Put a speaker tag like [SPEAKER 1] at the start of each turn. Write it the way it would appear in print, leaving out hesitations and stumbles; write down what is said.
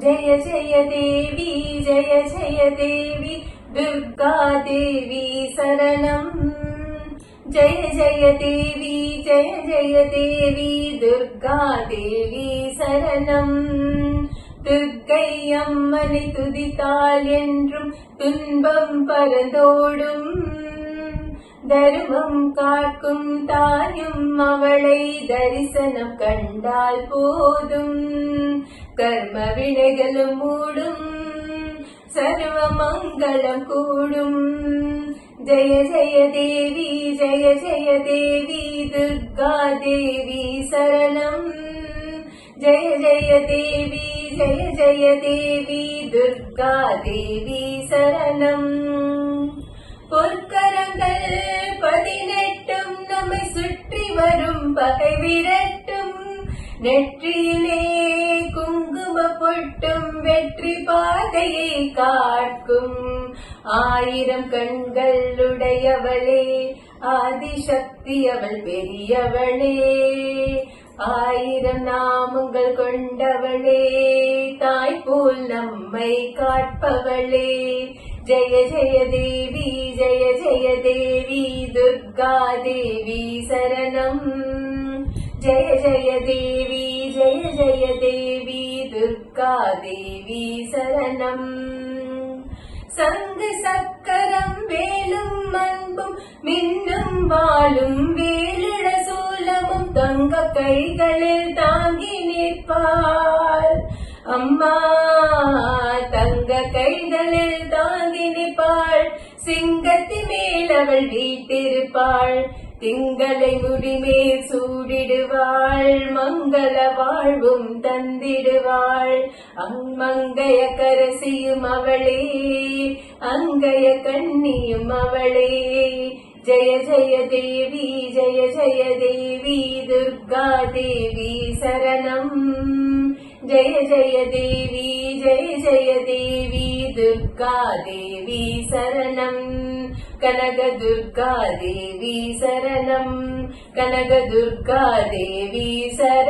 [SPEAKER 1] जय जय देवी जय जय देवी दुर्गा देवी शरणम् जय जय देवी जय जय देवी दुर्गा देवी शरणम् துர்க்கை அம்மனை துதித்தால் என்றும் துன்பம் பரந்தோடும் தர்மம் காக்கும் தாயும் அவளை தரிசனம் கண்டால் போதும் கர்ம வினைகளும் மூடும் சர்வ மங்களம் கூடும் ஜெய ஜெய தேவி ஜெய ஜெய தேவி துர்கா தேவி சரணம் जय जय देवी जय जय देवी दुर्गा देवी शरणम् பொற்கரங்கள் 18 நம்மை சுற்றி வரும் பகை விரட்டும் நெற்றியிலே குங்கும பொட்டும் வெற்றி பாதையை காட்டும் 1000 கண்கள் உடையவளே ஆதிசக்தி அவள் பெரியவளே 1000 நாமங்கள் கொண்டவளே தாய் போல் நம்மை காட்பவளே ஜெய ஜெய தேவி ஜெய ஜெய தேவி துர்கா தேவி சரணம் ஜெய ஜெய தேவி ஜெய ஜெய தேவி துர்கா தேவி சரணம் சங்கு சக்கரம் வேலும் அன்பும் மின்னும் வாழும் வேலிட சூலமும் தங்க கைகளில் தாங்கி நிற்பாள் அம்மா தங்க கைகளில் தாங்கி நிற்பாள் சிங்கத்தி மேல் அவள் வீட்டிருப்பாள் திங்களை முடிமேல் சூடிடுவாள் மங்கள வாழ்வும் தந்திடுவாள் அம்மங்கைய கரசியும் அவளே அங்கைய கண்ணியும் அவளே ஜெய ஜெய தேவி ஜெய ஜெய தேவி துர்கா தேவி சரணம் ஜெய ஜெய தேவி ஜெய ஜெய தேவி துர்கா தேவி சரணம் கனக துர்கா தேவி சரணம் கனக துர்கா தேவி சரணம்.